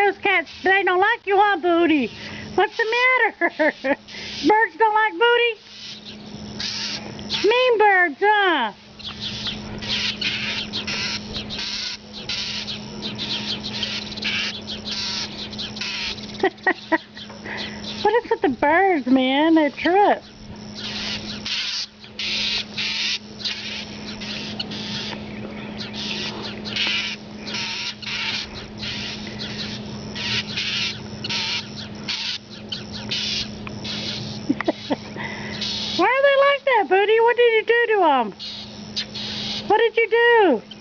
those cats, they don't like you, huh, Booty? What's the matter? Birds don't like Booty? Mean birds, huh? What is with the birds, man? They trip. Why are they like that, Booty? What did you do to them? What did you do?